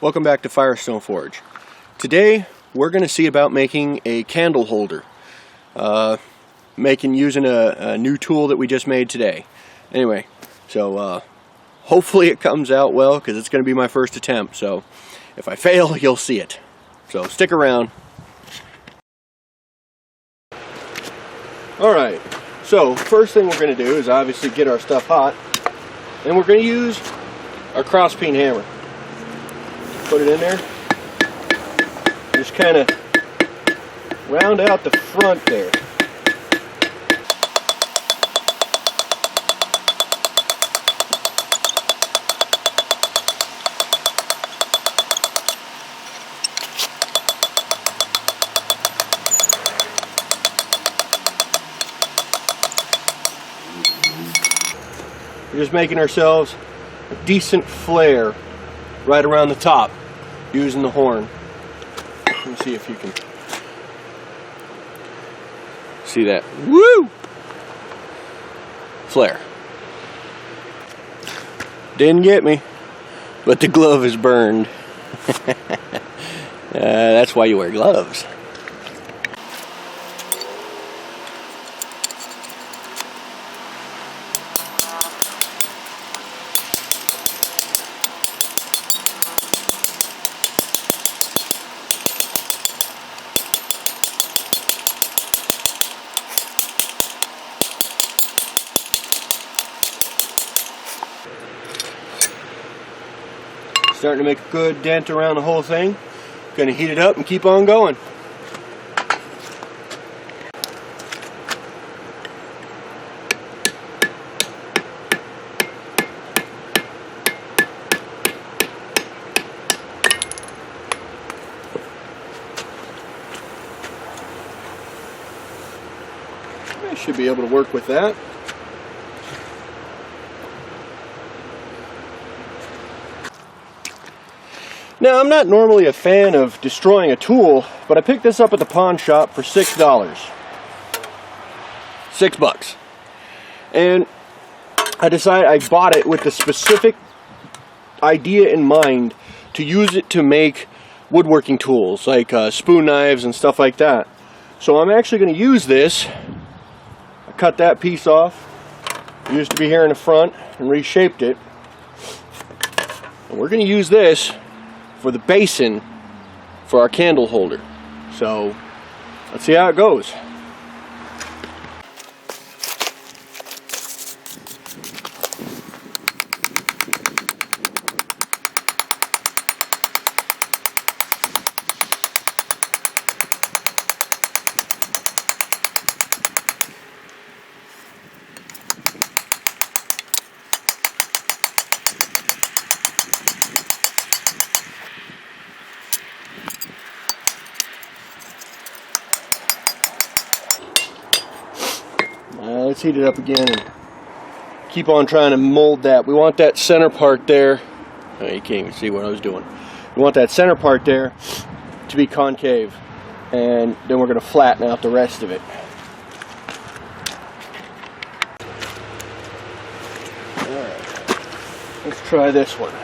Welcome back to Firestone Forge. Today we're going to see about making a candle holder. Using a new tool that we just made today. Anyway, so hopefully it comes out well because it's going to be my first attempt. So if I fail, you'll see it. So stick around. Alright, so first thing we're going to do is obviously get our stuff hot. And we're going to use our cross peen hammer. Put it in there. Just kind of round out the front there. We're just making ourselves a decent flare right around the top using the horn. Let me see if you can see that. Woo! Flare. Didn't get me, but the glove is burned. That's why you wear gloves. Starting to make a good dent around the whole thing. Going to heat it up and keep on going. I should be able to work with that. Now, I'm not normally a fan of destroying a tool, but I picked this up at the pawn shop for $6. $6. And I bought it with the specific idea in mind to use it to make woodworking tools, like spoon knives and stuff like that. So I'm actually going to use this. I cut that piece off. It used to be here in the front and reshaped it. And we're going to use this for the basin for our candle holder. So let's see how it goes. Let's heat it up again and keep on trying to mold that. We want that center part there. Oh, you can't even see what I was doing. We want that center part there to be concave, and then we're going to flatten out the rest of it. Alright, let's try this one.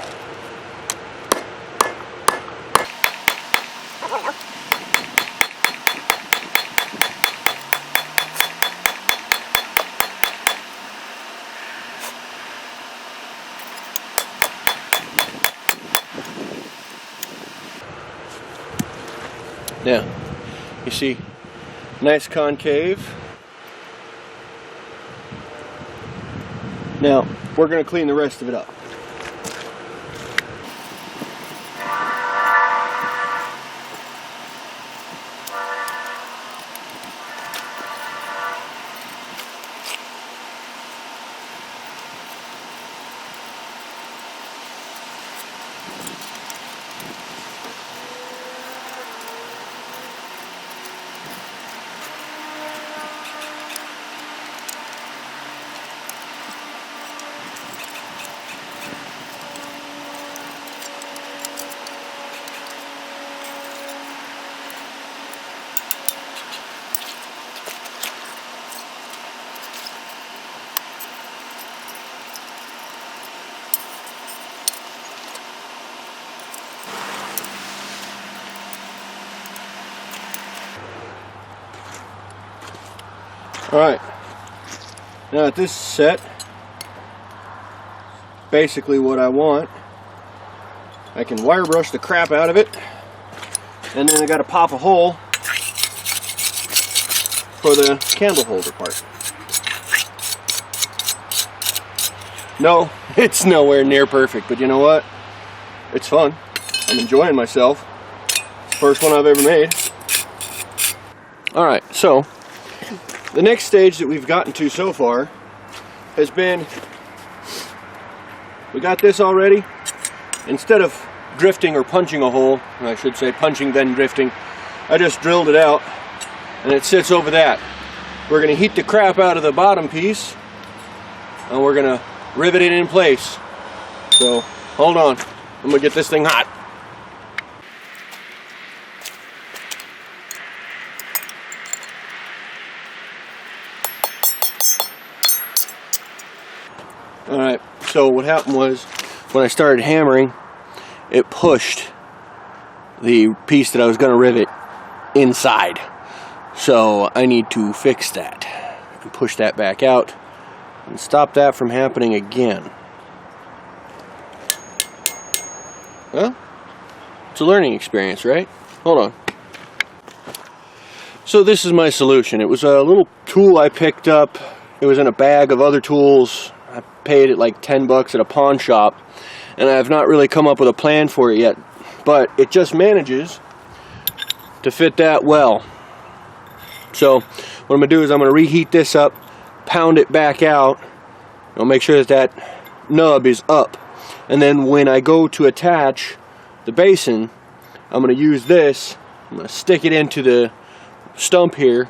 Now, you see, nice concave. Now, we're going to clean the rest of it up. Alright, now at this set, basically what I want, I can wire brush the crap out of it, and then I got to pop a hole for the candle holder part. No, it's nowhere near perfect, but you know what? It's fun. I'm enjoying myself. It's the first one I've ever made. Alright, so the next stage that we've gotten to so far has been, we got this already. Instead of drifting or punching a hole, I should say punching then drifting, I just drilled it out and it sits over that. We're going to heat the crap out of the bottom piece and we're going to rivet it in place. So hold on, I'm going to get this thing hot. Alright, so what happened was when I started hammering, it pushed the piece that I was going to rivet inside. So I need to fix that and push that back out and stop that from happening again. Well, it's a learning experience, right? Hold on. So this is my solution. It was a little tool I picked up. It was in a bag of other tools. I paid it like 10 bucks at a pawn shop, and I have not really come up with a plan for it yet, but it just manages to fit that well. So what I'm going to do is I'm going to reheat this up, pound it back out. I'll make sure that that nub is up, and then when I go to attach the basin, I'm going to use this. I'm going to stick it into the stump here,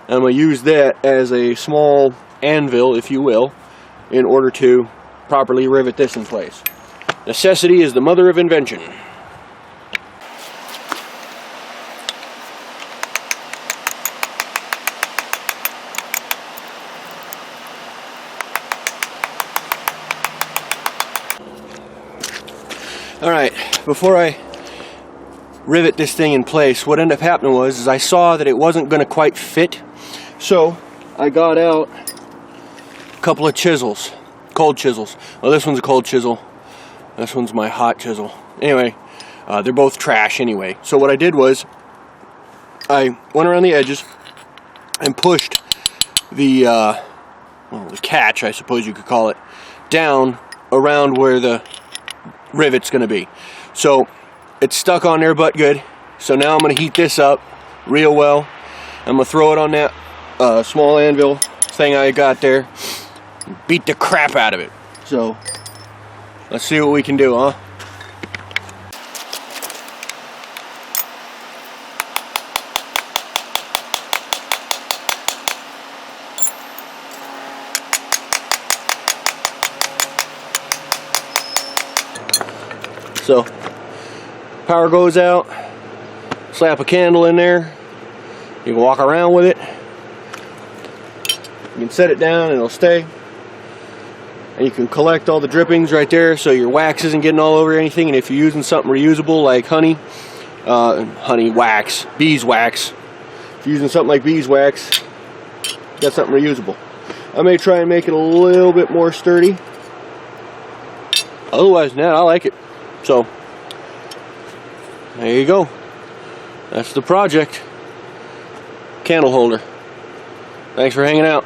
and I'm going to use that as a small anvil, if you will, in order to properly rivet this in place. Necessity is the mother of invention. Alright, before I rivet this thing in place, what ended up happening was I saw that it wasn't going to quite fit, so I got out a couple of chisels, cold chisels. Well, this one's a cold chisel, this one's my hot chisel. Anyway, they're both trash anyway. So what I did was I went around the edges and pushed the catch, I suppose you could call it, down around where the rivet's going to be. So it's stuck on there but good. So now I'm going to heat this up real well. I'm going to throw it on that small anvil thing I got there, beat the crap out of it. So let's see what we can do, huh? So power goes out, slap a candle in there, you can walk around with it, you can set it down and it'll stay, and you can collect all the drippings right there so your wax isn't getting all over anything. And if you're using something reusable like honey wax, beeswax, if you're using something like beeswax, you got something reusable. I may try and make it a little bit more sturdy. Otherwise, nah, I like it. So there you go. That's the project. Candle holder. Thanks for hanging out.